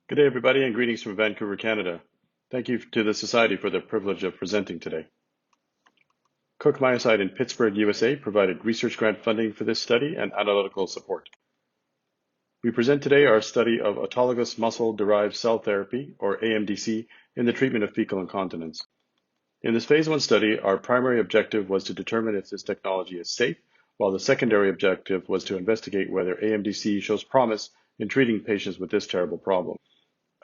Good day, everybody, and greetings from Vancouver, Canada. Thank you to the Society for the privilege of presenting today. Cook Myosite in Pittsburgh, USA provided research grant funding for this study and analytical support. We present today our study of autologous muscle-derived cell therapy, or AMDC, in the treatment of fecal incontinence. In this phase 1 study, our primary objective was to determine if this technology is safe, while the secondary objective was to investigate whether AMDC shows promise in treating patients with this terrible problem.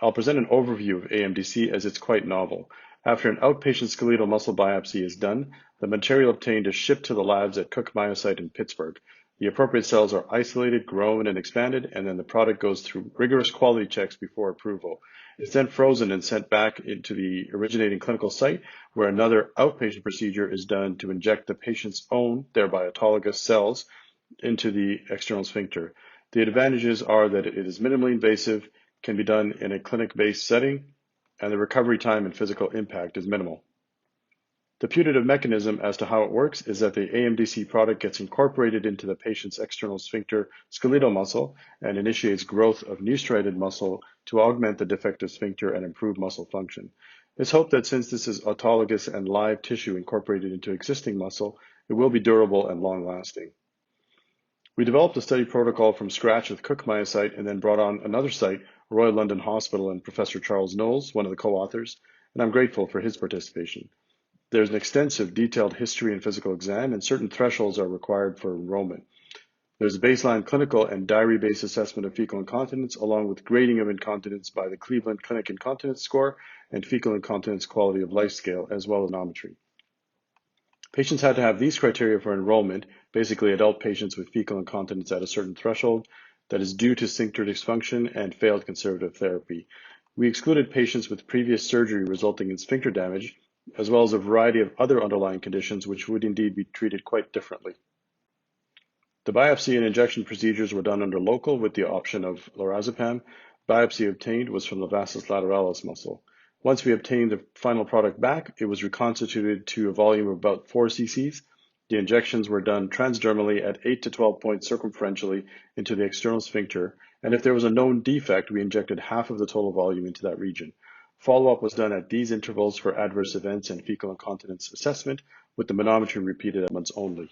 I'll present an overview of AMDC as it's quite novel. After an outpatient skeletal muscle biopsy is done, the material obtained is shipped to the labs at Cook Myosite in Pittsburgh. The appropriate cells are isolated, grown, and expanded, and then the product goes through rigorous quality checks before approval. It's then frozen and sent back into the originating clinical site, where another outpatient procedure is done to inject the patient's own, thereby autologous cells, into the external sphincter. The advantages are that it is minimally invasive, can be done in a clinic-based setting, and the recovery time and physical impact is minimal. The putative mechanism as to how it works is that the AMDC product gets incorporated into the patient's external sphincter skeletal muscle and initiates growth of new striated muscle to augment the defective sphincter and improve muscle function. It's hoped that since this is autologous and live tissue incorporated into existing muscle, it will be durable and long-lasting. We developed a study protocol from scratch with Cook Myosite and then brought on another site, Royal London Hospital, and Professor Charles Knowles, one of the co-authors, and I'm grateful for his participation. There's an extensive detailed history and physical exam, and certain thresholds are required for enrollment. There's a baseline clinical and diary-based assessment of fecal incontinence, along with grading of incontinence by the Cleveland Clinic Incontinence Score and Fecal Incontinence Quality of Life Scale, as well as manometry. Patients had to have these criteria for enrollment, basically adult patients with fecal incontinence at a certain threshold that is due to sphincter dysfunction and failed conservative therapy. We excluded patients with previous surgery resulting in sphincter damage, as well as a variety of other underlying conditions which would indeed be treated quite differently. The biopsy and injection procedures were done under local with the option of lorazepam. Biopsy obtained was from the vastus lateralis muscle. Once we obtained the final product back, it was reconstituted to a volume of about 4 cc's. The injections were done transdermally at 8 to 12 points circumferentially into the external sphincter, and if there was a known defect, we injected half of the total volume into that region. Follow-up was done at these intervals for adverse events and fecal incontinence assessment, with the manometry repeated at months only.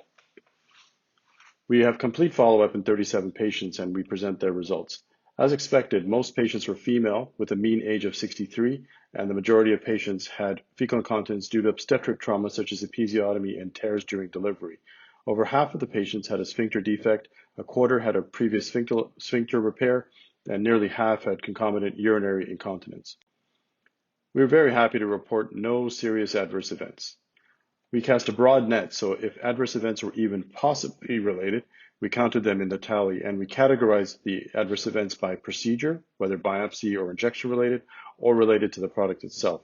We have complete follow-up in 37 patients, and we present their results. As expected, most patients were female with a mean age of 63, and the majority of patients had fecal incontinence due to obstetric trauma such as episiotomy and tears during delivery. Over half of the patients had a sphincter defect, a quarter had a previous sphincter repair, and nearly half had concomitant urinary incontinence. We were very happy to report no serious adverse events. We cast a broad net, so if adverse events were even possibly related, we counted them in the tally, and we categorized the adverse events by procedure, whether biopsy or injection related, or related to the product itself.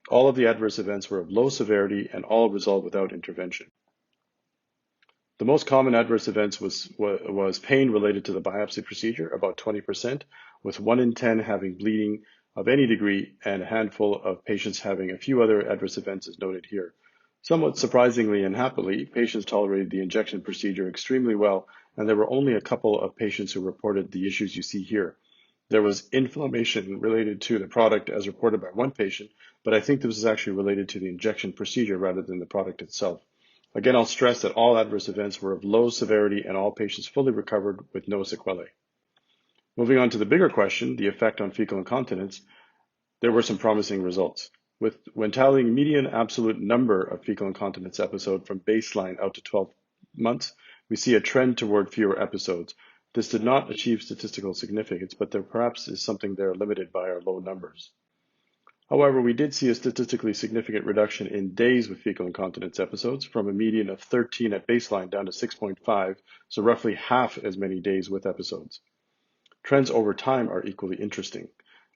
All of the adverse events were of low severity and all resolved without intervention. The most common adverse events was pain related to the biopsy procedure, about 20%, with 1 in 10 having bleeding of any degree and a handful of patients having a few other adverse events as noted here. Somewhat surprisingly and happily, patients tolerated the injection procedure extremely well, and there were only a couple of patients who reported the issues you see here. There was inflammation related to the product as reported by one patient, but I think this is actually related to the injection procedure rather than the product itself. Again, I'll stress that all adverse events were of low severity and all patients fully recovered with no sequelae. Moving on to the bigger question, the effect on fecal incontinence, there were some promising results. When tallying median absolute number of fecal incontinence episodes from baseline out to 12 months, we see a trend toward fewer episodes. This did not achieve statistical significance, but there perhaps is something there limited by our low numbers. However, we did see a statistically significant reduction in days with fecal incontinence episodes from a median of 13 at baseline down to 6.5, so roughly half as many days with episodes. Trends over time are equally interesting.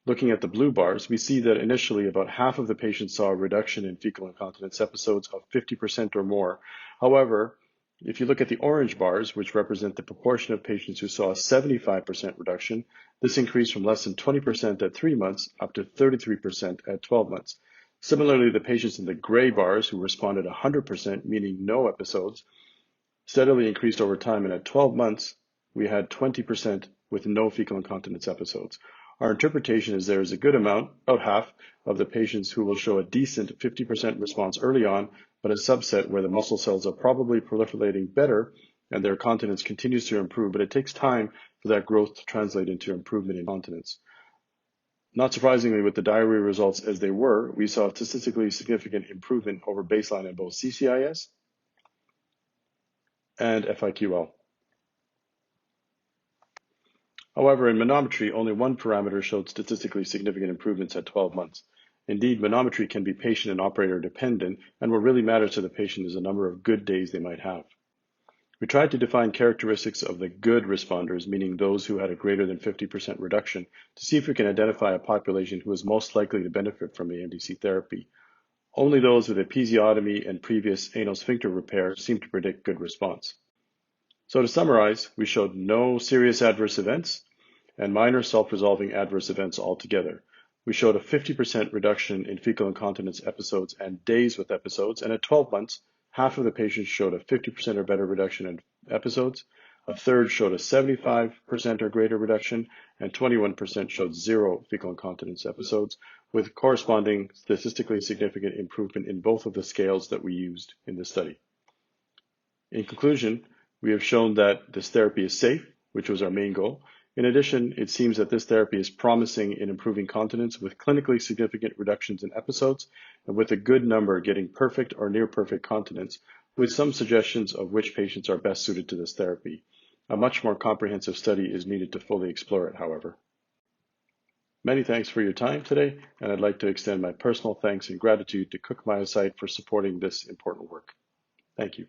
Looking at the blue bars, we see that initially about half of the patients saw a reduction in fecal incontinence episodes of 50% or more. However, if you look at the orange bars, which represent the proportion of patients who saw a 75% reduction, this increased from less than 20% at 3 months up to 33% at 12 months. Similarly, the patients in the gray bars who responded 100%, meaning no episodes, steadily increased over time, and at 12 months, we had 20% with no fecal incontinence episodes. Our interpretation is there is a good amount, about half, of the patients who will show a decent 50% response early on, but a subset where the muscle cells are probably proliferating better and their continence continues to improve, but it takes time for that growth to translate into improvement in continence. Not surprisingly, with the diarrhea results as they were, we saw statistically significant improvement over baseline in both CCIS and FIQL. However, in manometry, only one parameter showed statistically significant improvements at 12 months. Indeed, manometry can be patient and operator dependent, and what really matters to the patient is the number of good days they might have. We tried to define characteristics of the good responders, meaning those who had a greater than 50% reduction, to see if we can identify a population who is most likely to benefit from AMDC therapy. Only those with episiotomy and previous anal sphincter repair seem to predict good response. So to summarize, we showed no serious adverse events and minor self-resolving adverse events altogether. We showed a 50% reduction in fecal incontinence episodes and days with episodes, and at 12 months, half of the patients showed a 50% or better reduction in episodes, a third showed a 75% or greater reduction, and 21% showed zero fecal incontinence episodes, with corresponding statistically significant improvement in both of the scales that we used in the study. In conclusion, we have shown that this therapy is safe, which was our main goal. In addition, it seems that this therapy is promising in improving continence with clinically significant reductions in episodes and with a good number getting perfect or near perfect continence, with some suggestions of which patients are best suited to this therapy. A much more comprehensive study is needed to fully explore it, however. Many thanks for your time today, and I'd like to extend my personal thanks and gratitude to Cook Myosite for supporting this important work. Thank you.